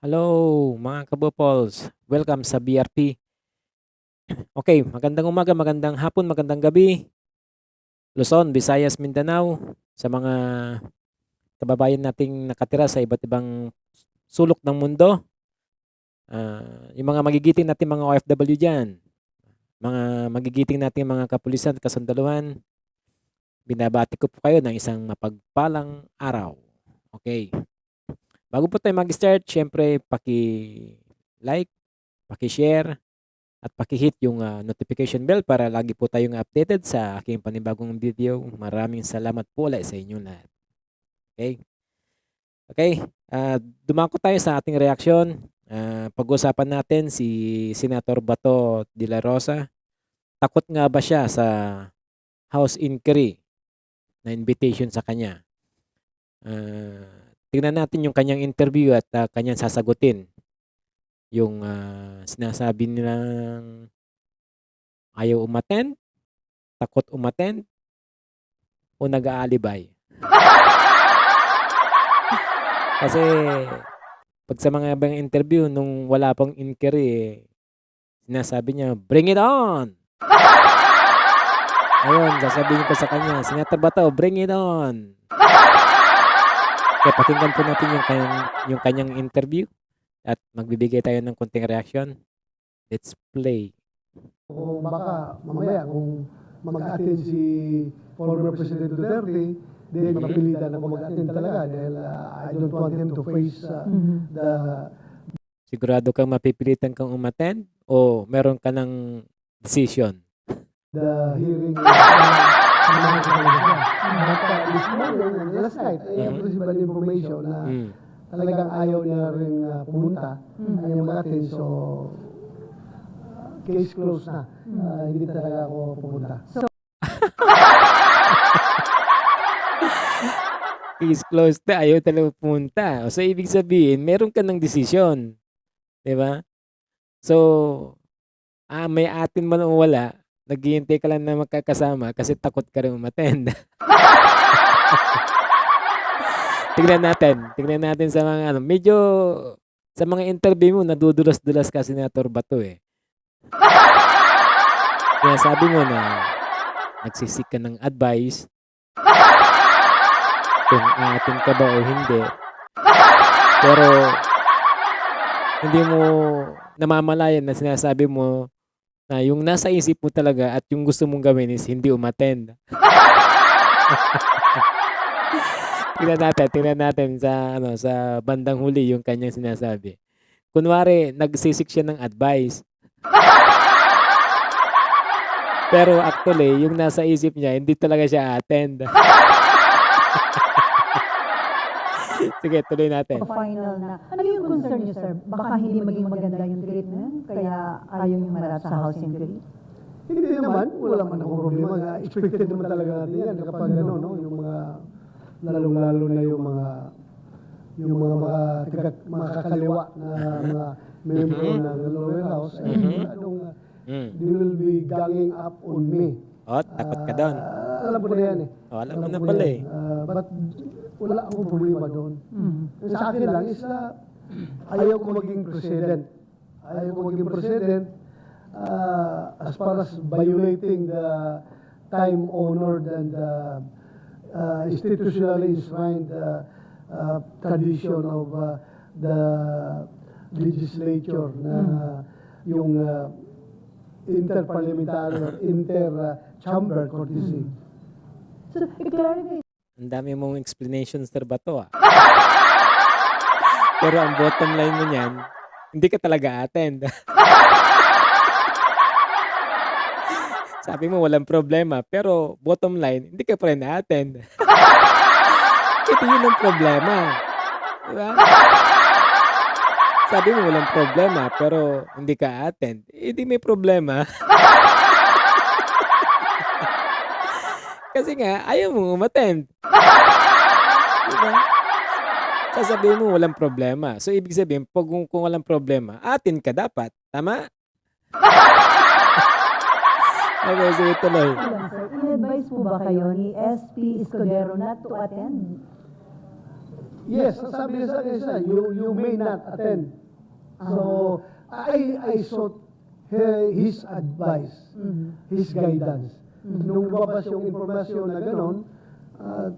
Hello mga kabopols, welcome sa BRP. Okay, magandang umaga, magandang hapon, magandang gabi. Luzon, Visayas, Mindanao, sa mga kababayan nating nakatira sa iba't ibang sulok ng mundo. Yung mga magigiting natin mga OFW dyan, mga magigiting natin mga kapulisan at kasundaluhan, binabati ko po kayo ng isang mapagpalang araw. Okay, bago po tayo mag-start, syempre paki-like, paki-share, at paki-hit yung notification bell para lagi po tayong updated sa aking panibagong video. Maraming salamat po ulit sa inyo lahat. Okay? Okay, dumako tayo sa ating reaksyon. Pag-usapan natin si Senator Bato de la Rosa. Takot nga ba siya sa House inquiry na invitation sa kanya? Tingnan natin yung kanyang interview at kanyang sasagutin. Yung sinasabi nilang ayaw umattend, takot umattend, o nag-aalibay. Kasi pag sa mga ibang interview nung wala pang inquiry, sinasabi niya, bring it on! Ayun, sasabihin ko sa kanya, Senator Bato, bring it on! Kaya pakinggan po natin yung kanyang interview at magbibigay tayo ng konting reaction. Let's play. Kung baka mamaya kung mag-attend si former President Duterte, then mapilitan ako mag-attend talaga dahil I don't want him to face the Sigurado kang mapipilitan kang umattend o meron ka ng decision? hearing sa mga kanila. But this morning, last night, I have received an information na talagang ayaw niya rin pumunta, ayaw mag-attend, so case closed na. Hindi talaga ako pupunta. Case closed na, ayaw talaga pumunta. So, ibig sabihin, meron ka ng desisyon. Diba? So, may atin man o wala, naghihintay ka lang na magkakasama kasi takot ka rin umattend. Tignan natin sa mga medyo sa mga interview mo, nadudulas-dulas ka, Senator Bato eh. Kaya sabi mo na nagsisik ka ng advice kung aatin ka ba o hindi. Pero hindi mo namamalayan na sinasabi mo na yung nasa isip mo talaga at yung gusto mong gawin is hindi umattend. Tingnan natin sa bandang huli yung kanyang sinasabi. Kunwari, nagsisik siya ng advice. Pero actually, yung nasa isip niya, hindi talaga siya attend. Sige, tuloy natin. Final na. Ano yung concern niyo, sir? Baka hindi maging maganda yung treatment, kaya ayaw niyo marap sa House inquiry? Hindi naman, wala man akong problema. Expected naman talaga natin yan kapag ano, no, yung mga lalong-lalo na yung mga makakaliwa na mga member ng lower house, they will be ganging up on me. Takot ka doon. Alam mo na yan eh. Alam mo na pala eh. But wala akong problema doon. Sa akin lang is ayaw ko maging president. Ayaw ko maging president as far as violating the time-honored and institutionally enshrined tradition of the legislature na yung interparliamentary or inter-chamber courtesy. So, i-clarify. Ang dami mong explanations, Sir Bato. Pero ang bottom line mo niyan, hindi ka talaga attend. Sabi mo walang problema, pero bottom line, hindi ka pa rin na-attend. Ito yun ang problema. Diba? Sabi mo walang problema, pero hindi ka attend. Hindi may problema. Kasi nga, ayaw mong umattend. Diba? Sasabihin mo walang problema. So, ibig sabihin, kung walang problema, attend ka dapat. Tama? Okay, sige, tuloy. In-advise po ba kayo ni SP Escudero not to attend? Yes, sabi niya sa akin siya, you may not attend. So, I sought his advice, his guidance. Nung lumabas yung informasyon na gano'n,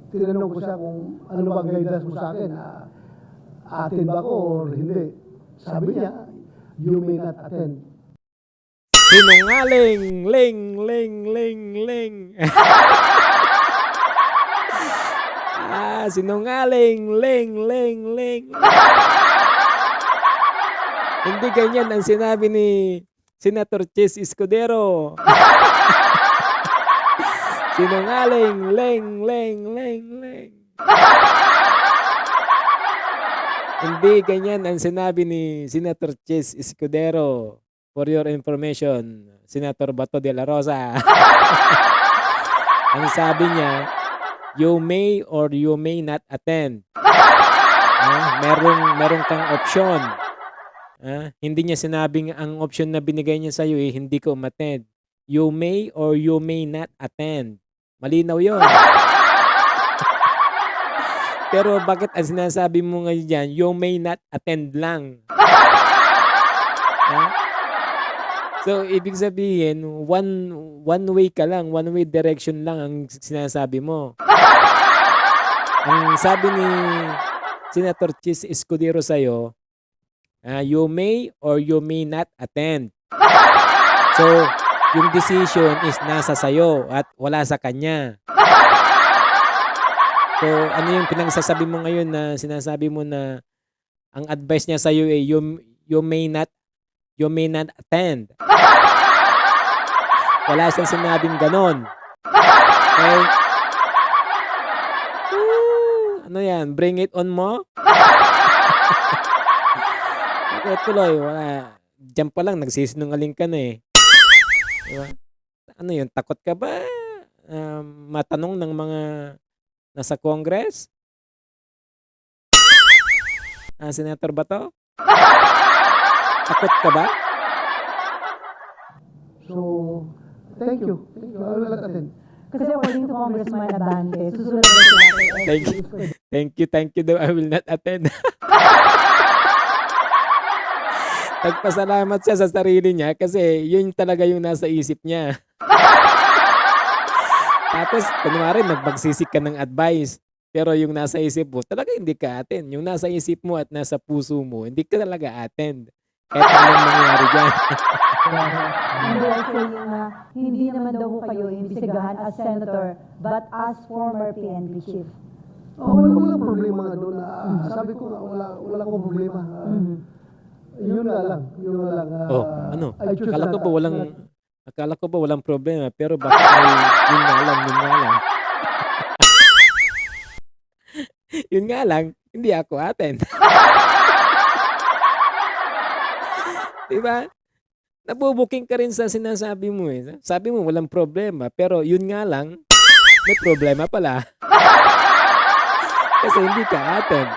tinanong ko siya kung ano ba guidance mo sa akin, attend ba ako or hindi. Sabi niya, you may not attend. Sinungaling! Ling! Ling! Ling! Ling! Sinungaling! Ling! Ling! Ling! Hindi ganyan ang sinabi ni Senator Chis Escudero. Sinungaling! Ling! Ling! Ling! Ling! Hindi ganyan ang sinabi ni Senator Chis Escudero. For your information, Senator Bato de la Rosa. Ang sabi niya, you may or you may not attend. Merong kang option. Hindi niya sinabing ang option na binigay niya sa'yo hindi ka umattend. You may or you may not attend. Malinaw yun. Pero bakit ang sinasabi mo ngayon dyan, you may not attend lang? So, ibig sabihin, one way ka lang, one way direction lang ang sinasabi mo. Ang sabi ni Senator Chis Escudero sa'yo, you may or you may not attend. So, yung decision is nasa sayo at wala sa kanya. So, ano yung pinagsasabi mo ngayon na sinasabi mo na ang advice niya sa'yo you may not attend. Wala siyang sinabing ganon. Okay? Ano yan? Bring it on mo? Okay, tuloy. Wala. Diyan pa lang, nagsisinungaling ka na eh. Diba? Ano yun? Takot ka ba? Matanong ng mga nasa Congress? Senator Bato? Takot ka ba? So, thank you. I will not attend. Kasi according to Congressman Abante, susunod na siya. Thank you daw. I will not attend. Nagpasalamat siya sa sarili niya kasi yun talaga yung nasa isip niya. Tapos, kunwari, nagbagsisik ka ng advice. Pero yung nasa isip mo, talaga hindi ka attend. Yung nasa isip mo at nasa puso mo, hindi ka talaga attend. Kahit anong mangyari dyan. And they are saying na hindi naman daw kayo imbisigahan as senator, but as former PNP chief. Walang problema nga doon. Sabi ko nga, wala akong problema. Yun nga lang. Ano? I choose Akala ko not ba to walang problema, pero bakit may yun nga lang. Yun nga lang, hindi ako attend. Diba? Nabubuking ka rin sa sinasabi mo eh. Sabi mo walang problema, pero yun nga lang, may problema pala. Kasi hindi ka attend.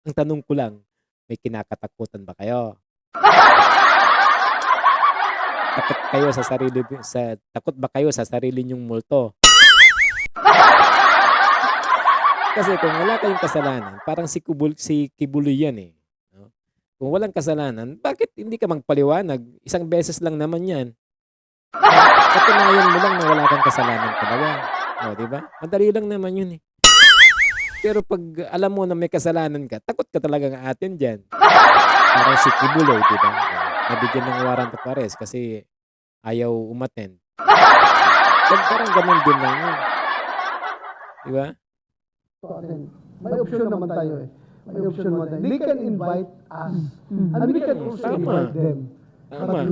Ang tanong ko lang, may kinakatakutan ba kayo? Takot ba kayo sa sarili niyong multo? Kasi kung wala kayong kasalanan, parang si Kibuloy yan eh. No? Kung walang kasalanan, bakit hindi ka magpaliwanag? Isang beses lang naman yan. Patunayan mo lang na wala kang kasalanan talaga. O, diba? Madali lang naman yun eh. Pero pag alam mo na may kasalanan ka, takot ka talaga ng atin dyan. Parang si Kibuloy, diba? Nabigyan ng warrant of arrest kasi ayaw umattend. Parang ganun din lang yun. Diba? May option naman tayo eh. They can invite us. And we can also invite them. But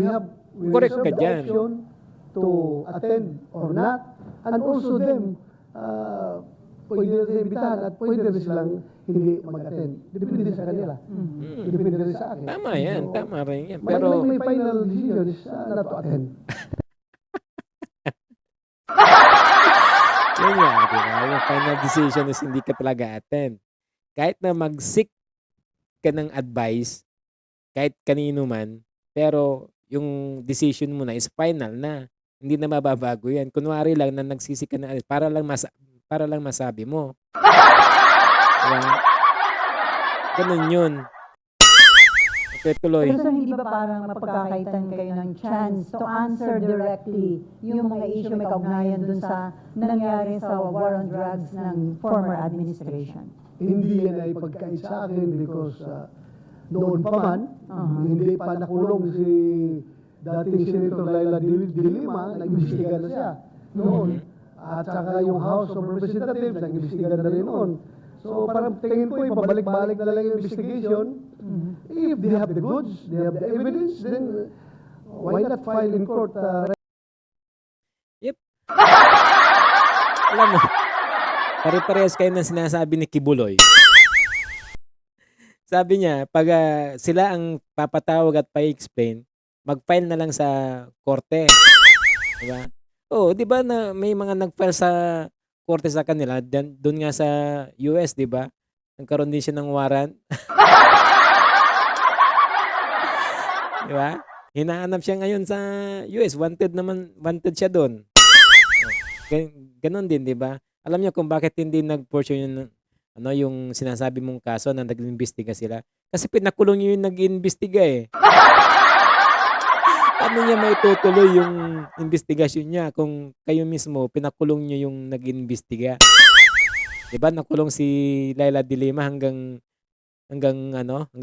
we Correct reserve ka the dyan. option to attend or not. And also them, pwede rin sila imbitahan at pwede rin silang hindi mag-attend. Depende sa kanila. Depende rin sa akin. Tama yan, tama rin yan. Pero Pero, may final decision is not to attend. yun nga, diba? Yung final decision is hindi ka talaga attend. Kahit na mag-seek ka ng advice, kahit kanino man, pero yung decision mo na is final na. Hindi na mababago yan. Kunwari lang na nagsisik ka na para lang masabi mo. Diba? Ganun yun. Okay, tuloy. Pero sir, hindi ba parang mapagkakaitan kayo ng chance to answer directly yung mga issue may kaugnayan dun sa nangyari sa war on drugs ng former administration? Hindi yan ay pagkait sa akin because noon pa man, hindi pa nakulong si dating Senator Laila de Lima, nag-imbestiga na siya noon. At saka yung House of Representatives, nag-imbestiga na rin noon. So parang tingin ko, pabalik-balik na lang yung investigation. If they have the goods, they have the evidence, then why not file in court? Yep. Alam mo, pare-parehas kayo ng sinasabi ni Kibuloy. Sabi niya, pag sila ang papatawag at pa-explain, mag-file na lang sa korte. Diba? Oo, di ba na may mga nag-file sa korte sa kanila, doon nga sa US, di ba? Nagkaroon din siya ng warrant. Di ba? Hinahanap siya ngayon sa US. Wanted siya doon. Ganon din, di ba? Alam niyo kung bakit hindi nag-pursue yung sinasabi mong kaso na nag-imbestiga sila? Kasi pinakulong niyo yung nag-imbestiga eh. Paano niya maitutuloy yung investigasyon niya kung kayo mismo pinakulong niyo yung nag-imbestiga? 'Di ba nakulong si Laila de Lima hanggang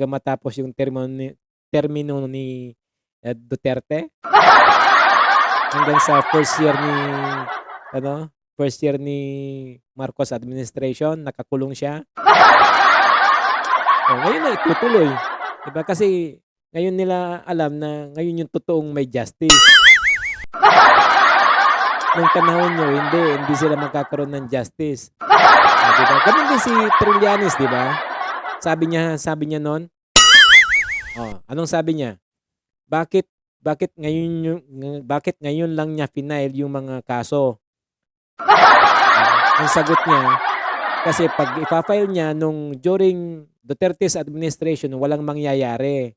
matapos yung termino ni Duterte? Hanggang sa first year ni Marcos administration, nakakulong siya. Oh, ngayon na itutuloy. 'Di ba? Kasi ngayon nila alam na ngayon yung totoong may justice. Nung panahon nyo, hindi sila magkakaroon ng justice. Diba? Ganun din si Trillanes, di ba? Sabi niya noon, anong sabi niya? Bakit ngayon lang niya final yung mga kaso? Ang sagot niya, kasi pag ipa-file niya during Duterte's administration, walang mangyayari.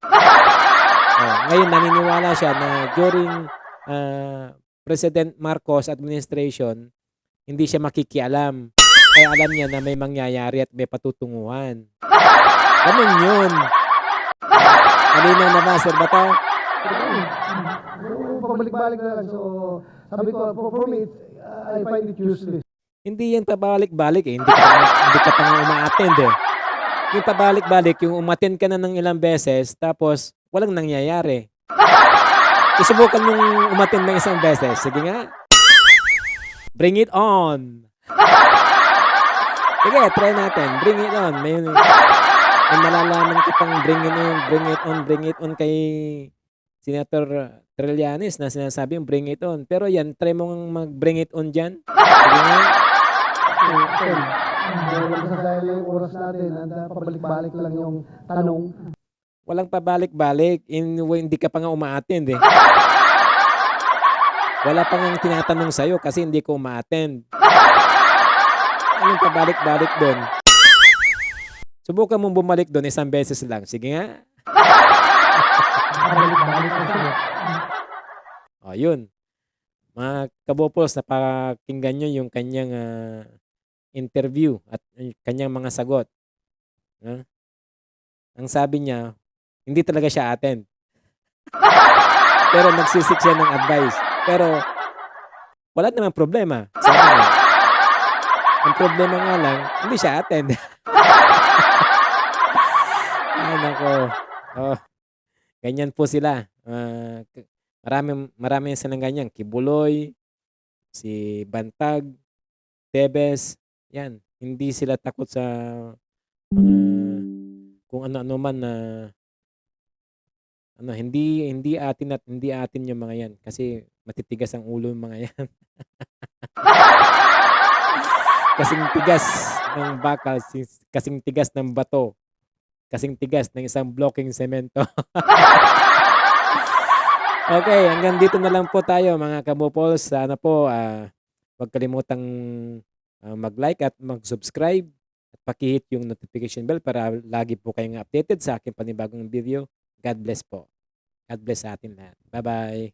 Ngayon naniniwala siya na during President Marcos administration, hindi siya makikialam. Kaya alam niya na may mangyayari at may patutunguhan. Ganun yun. Malinaw na ba, Sir Bato? Pabalik-balik na lang. So, sabi ko, for me, I find it useless. Hindi yan pabalik-balik eh. Hindi ka pa nga uma-attend eh. Yung pabalik-balik, yung umattend ka na ng ilang beses, tapos walang nangyayari. Isubukan mong umattend ng isang beses. Sige nga. Bring it on. Sige, try natin. Bring it on. May malalaman ka pang bring it on kay Senator Trillanes na sinasabi yung bring it on. Pero yan, try mo mag-bring it on dyan. Sige nga. Masasayang lang yung oras natin at pabalik-balik lang yung tanong. Walang pabalik-balik. Hindi ka pa nga uma-attend eh. Wala pa nga tinatanong sa'yo kasi hindi ko uma-attend. Anong pabalik-balik doon? Subukan mong bumalik doon isang beses lang. Sige nga. Pabalik-balik kasi. Yun. Mga kabopos, napakinggan nyo yung kanyang interview at kanyang mga sagot. Ang sabi niya, hindi talaga siya attend. Pero nagsisik siya ng advice. Pero wala namang problema. Sabi niya. Ang problema nga lang, hindi siya attend. Ay, nako. Ganyan po sila. Marami silang ganyan. Kibuloy, si Bantag, Tebes. Yan. Hindi sila takot sa kung ano-ano man na hindi atin yung mga yan kasi matitigas ang ulo ng mga yan. Kasing tigas ng bakal, kasing tigas ng bato, kasing tigas ng isang blocking semento. Okay, hanggang dito na lang po tayo mga kabopols. Sana po huwag kalimutang mag-like at mag-subscribe at paki-hit yung notification bell para lagi po kayong updated sa aking panibagong video. God bless po. God bless sa atin lahat. Bye-bye.